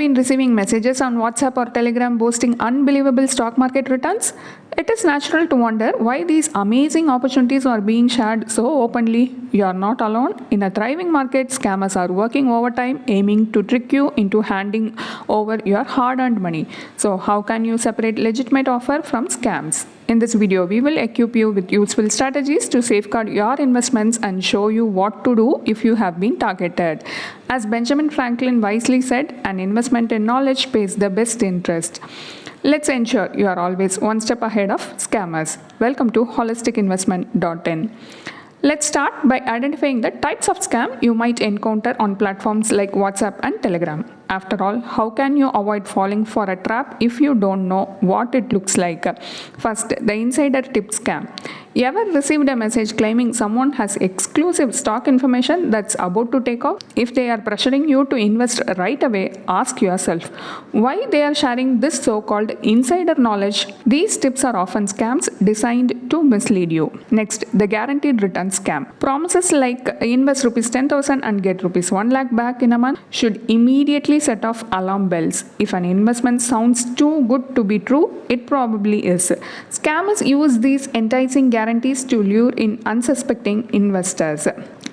been receiving messages on WhatsApp or Telegram boasting unbelievable stock market returns? It is natural to wonder why these amazing opportunities are being shared so openly. You are not alone. In a thriving market, scammers are working overtime aiming to trick you into handing over your hard-earned money. So how can you separate legitimate offer from scams? In this video, we will equip you with useful strategies to safeguard your investments and show you what to do if you have been targeted. As Benjamin Franklin wisely said, an investment in knowledge pays the best interest. Let's ensure you are always one step ahead of scammers. Welcome to holisticinvestment.in. Let's start by identifying the types of scam you might encounter on platforms like WhatsApp and Telegram. After all, how can you avoid falling for a trap if you don't know what it looks like? First, the insider tip scam. Ever received a message claiming someone has exclusive stock information that's about to take off? If they are pressuring you to invest right away, ask yourself why they are sharing this so-called insider knowledge. These tips are often scams designed to mislead you. Next, the guaranteed return scam. Promises like invest rupees 10,000 and get rupees 1 lakh back in a month should immediately set off alarm bells. If an investment sounds too good to be true, it probably is. Scammers use these enticing guarantees to lure in unsuspecting investors.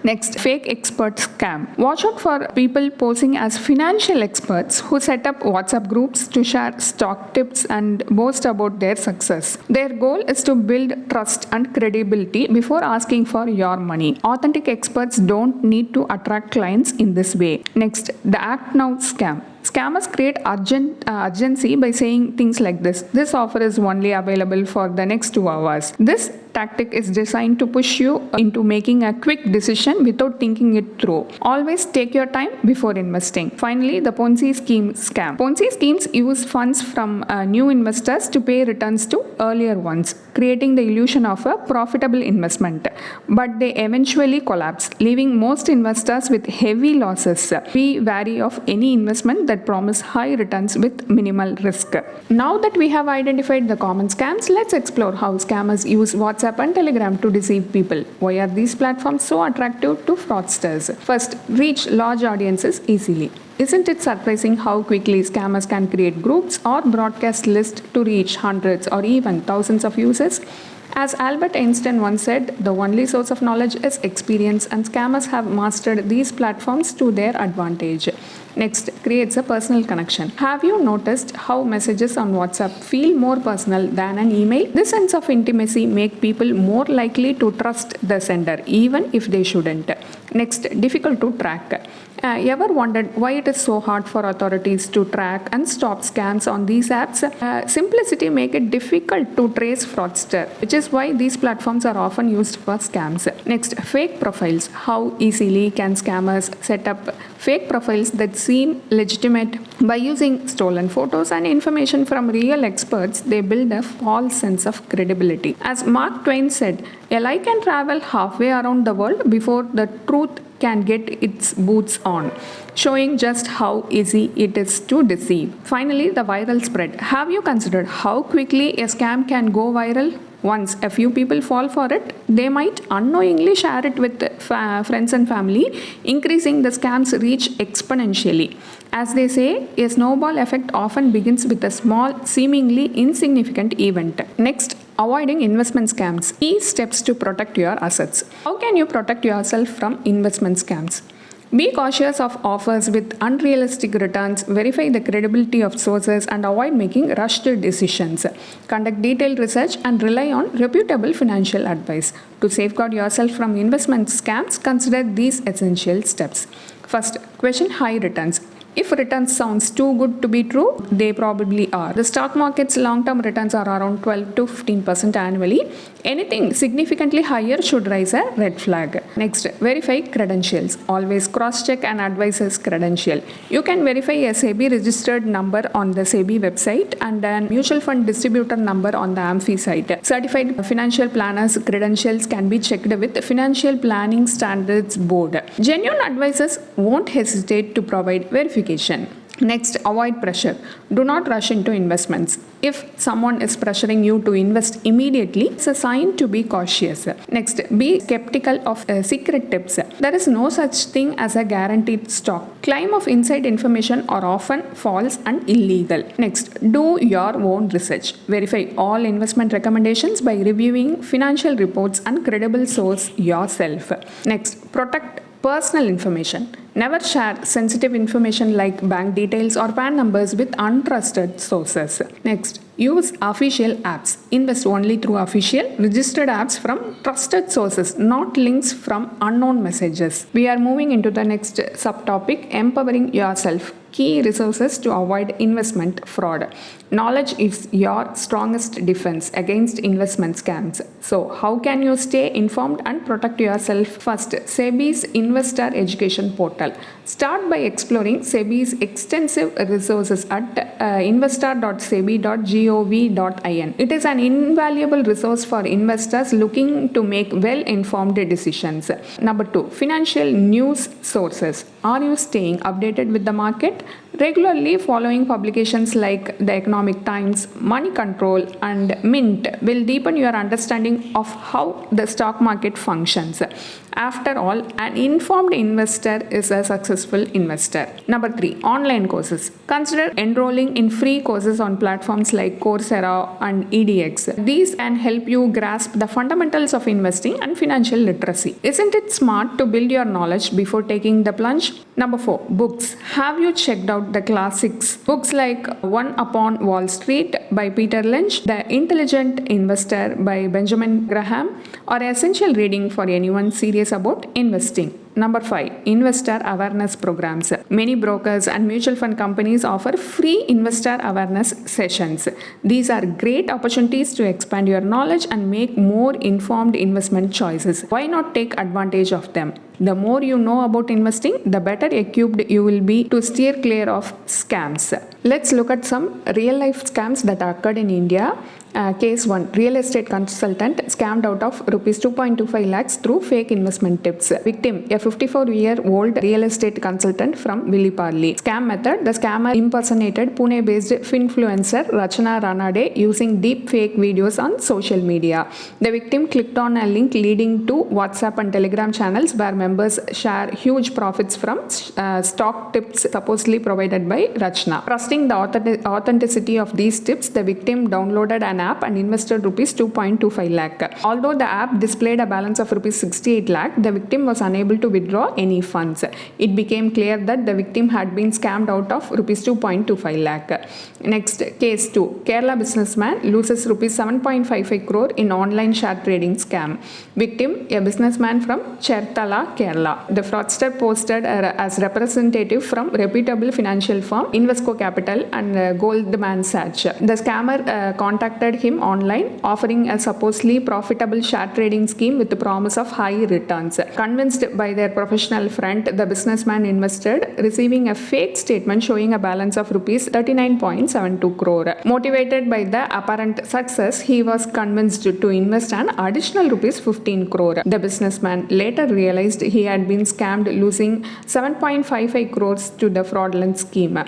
Next, fake expert scam. Watch out for people posing as financial experts who set up WhatsApp groups to share stock tips and boast about their success. Their goal is to build trust and credibility before asking for your money. Authentic experts don't need to attract clients in this way. Next, the act now scam. Scammers create urgency by saying things like this. This offer is only available for the next 2 hours. This tactic is designed to push you into making a quick decision without thinking it through. Always take your time before investing. Finally, the Ponzi scheme scam. Ponzi schemes use funds from new investors to pay returns to earlier ones, creating the illusion of a profitable investment. But they eventually collapse, leaving most investors with heavy losses. Be wary of any investment that promise high returns with minimal risk. Now that we have identified the common scams, let's explore how scammers use WhatsApp and Telegram to deceive people. Why are these platforms so attractive to fraudsters? First, reach large audiences easily. Isn't it surprising how quickly scammers can create groups or broadcast lists to reach hundreds or even thousands of users? As Albert Einstein once said, the only source of knowledge is experience, and scammers have mastered these platforms to their advantage. Next, creates a personal connection. Have you noticed how messages on WhatsApp feel more personal than an email? This sense of intimacy makes people more likely to trust the sender, even if they shouldn't. Next, difficult to track. Ever wondered why it is so hard for authorities to track and stop scams on these apps? Simplicity makes it difficult to trace fraudster, which is why these platforms are often used for scams. Next, fake profiles. How easily can scammers set up fake profiles that seem legitimate? By using stolen photos and information from real experts, they build a false sense of credibility. As Mark Twain said, a lie can travel halfway around the world before the truth can get its boots on, showing just how easy it is to deceive. Finally, the viral spread. Have you considered how quickly a scam can go viral? Once a few people fall for it, they might unknowingly share it with friends and family, increasing the scam's reach exponentially. As they say, a snowball effect often begins with a small, seemingly insignificant event. Next, avoiding investment scams. Key steps to protect your assets. How can you protect yourself from investment scams? Be cautious of offers with unrealistic returns, verify the credibility of sources, and avoid making rushed decisions. Conduct detailed research and rely on reputable financial advice. To safeguard yourself from investment scams, consider these essential steps. First, question high returns. If returns sounds too good to be true, they probably are. The stock market's long-term returns are around 12 to 15% annually. Anything significantly higher should raise a red flag. Next, verify credentials. Always cross-check an advisor's credential. You can verify a SEBI registered number on the SEBI website and a mutual fund distributor number on the AMFI site. Certified financial planners' credentials can be checked with the Financial Planning Standards Board. Genuine advisors won't hesitate to provide verification. Next, avoid pressure. Do not rush into investments. If someone is pressuring you to invest immediately, it's a sign to be cautious. Next, be skeptical of secret tips. There is no such thing as a guaranteed stock. Claim of inside information are often false and illegal. Next, do your own research. Verify all investment recommendations by reviewing financial reports and credible source yourself. Next, protect personal information. Never share sensitive information like bank details or PAN numbers with untrusted sources. Next, use official apps. Invest only through official registered apps from trusted sources, not links from unknown messages. We are moving into the next subtopic, empowering yourself. Key resources to avoid investment fraud. Knowledge is your strongest defense against investment scams. So, how can you stay informed and protect yourself? First, SEBI's Investor Education Portal. Start by exploring SEBI's extensive resources at investor.sebi.gov.in. It is an invaluable resource for investors looking to make well-informed decisions. Number 2, financial news sources. Are you staying updated with the market? Regularly following publications like the Economic Times, Money Control, and Mint will deepen your understanding of how the stock market functions. After all, an informed investor is a successful investor. Number 3, online courses. Consider enrolling in free courses on platforms like Coursera and EDX. These can help you grasp the fundamentals of investing and financial literacy. Isn't it smart to build your knowledge before taking the plunge? Number 4, books. Have you checked out the classics? Books like One Upon Wall Street by Peter Lynch, The Intelligent Investor by Benjamin Graham are essential reading for anyone serious about investing. Number 5, investor awareness programs. Many brokers and mutual fund companies offer free investor awareness sessions. These are great opportunities to expand your knowledge and make more informed investment choices. Why not take advantage of them? The more you know about investing, the better equipped you will be to steer clear of scams. Let's look at some real life scams that occurred in India. Case 1, real estate consultant scammed out of rupees 2.25 lakhs through fake investment tips. Victim, a 54-year-old real estate consultant from Villiparli. Scam method, the scammer impersonated Pune-based finfluencer Rachana Ranade using deep fake videos on social media. The victim clicked on a link leading to WhatsApp and Telegram channels where members share huge profits from stock tips supposedly provided by Rachana. Trusting the authenticity of these tips, the victim downloaded an app and invested rupees 2.25 lakh. Although the app displayed a balance of rupees 68 lakh, the victim was unable to withdraw any funds. It became clear that the victim had been scammed out of rupees 2.25 lakh. Next, case 2. Kerala businessman loses rupees 7.55 crore in online share trading scam. Victim, a businessman from Chertala, Kerala. The fraudster posted as representative from reputable financial firm Invesco Capital and Goldman Sachs. The scammer contacted him online, offering a supposedly profitable share trading scheme with the promise of high returns. Convinced by their professional friend, the businessman invested, receiving a fake statement showing a balance of rupees 39.72 crore. Motivated by the apparent success, he was convinced to invest an additional rupees 15 crore. The businessman later realized he had been scammed, losing 7.55 crores to the fraudulent scheme.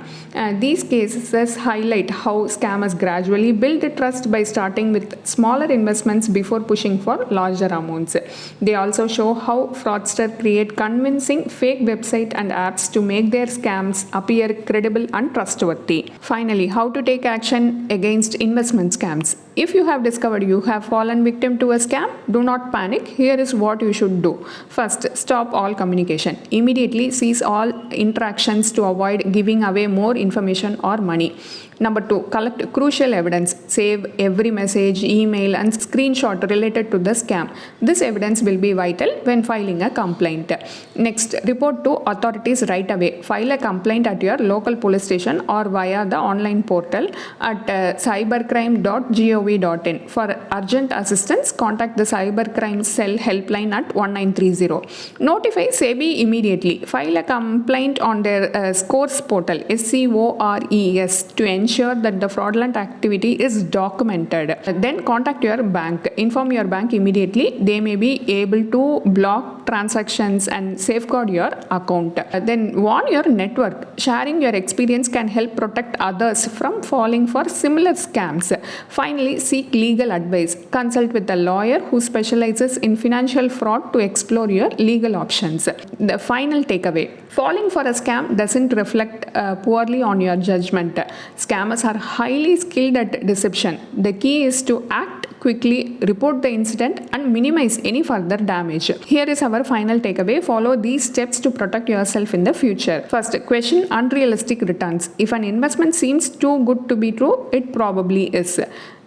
These cases highlight how scammers gradually build trust by starting with smaller investments before pushing for larger amounts. They also show how fraudsters create convincing fake websites and apps to make their scams appear credible and trustworthy. Finally, how to take action against investment scams. If you have discovered you have fallen victim to a scam, do not panic. Here is what you should do. First, stop all communication. Immediately cease all interactions to avoid giving away more information or money. Number 2, collect crucial evidence. Save every message, email, and screenshot related to the scam. This evidence will be vital when filing a complaint. Next, report to authorities right away. File a complaint at your local police station or via the online portal at cybercrime.gov.in. For urgent assistance, contact the cybercrime cell helpline at 1930. Notify SEBI immediately. File a complaint on their scores portal, SCORES, to ensure that the fraudulent activity is documented documented. Then contact your bank. Inform your bank immediately. They may be able to block transactions and safeguard your account. Then warn your network. Sharing your experience can help protect others from falling for similar scams. Finally, seek legal advice. Consult with a lawyer who specializes in financial fraud to explore your legal options. The final takeaway: falling for a scam doesn't reflect poorly on your judgment. Scammers are highly skilled at deception. The key is to act quickly, report the incident, and minimize any further damage. Here is our final takeaway: follow these steps to protect yourself in the future. First, question unrealistic returns. If an investment seems too good to be true, it probably is.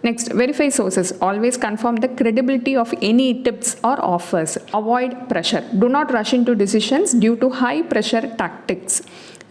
Next, verify sources. Always confirm the credibility of any tips or offers. Avoid pressure. Do not rush into decisions due to high pressure tactics.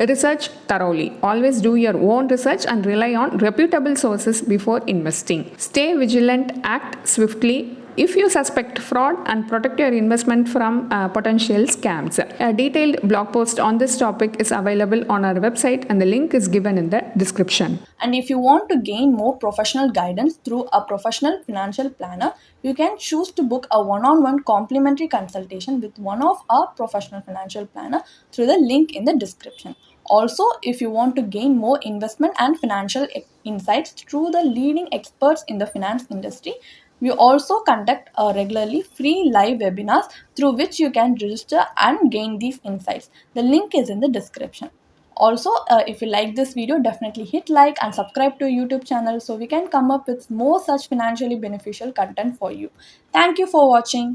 Research thoroughly. Always do your own research and rely on reputable sources before investing. Stay vigilant, act swiftly if you suspect fraud, and protect your investment from potential scams. A detailed blog post on this topic is available on our website, and the link is given in the description. And if you want to gain more professional guidance through a professional financial planner, you can choose to book a one-on-one complimentary consultation with one of our professional financial planner through the link in the description. Also, if you want to gain more investment and financial insights through the leading experts in the finance industry, we also conduct regularly free live webinars through which you can register and gain these insights. The link is in the description. Also, if you like this video, definitely hit like and subscribe to YouTube channel so we can come up with more such financially beneficial content for you. Thank you for watching.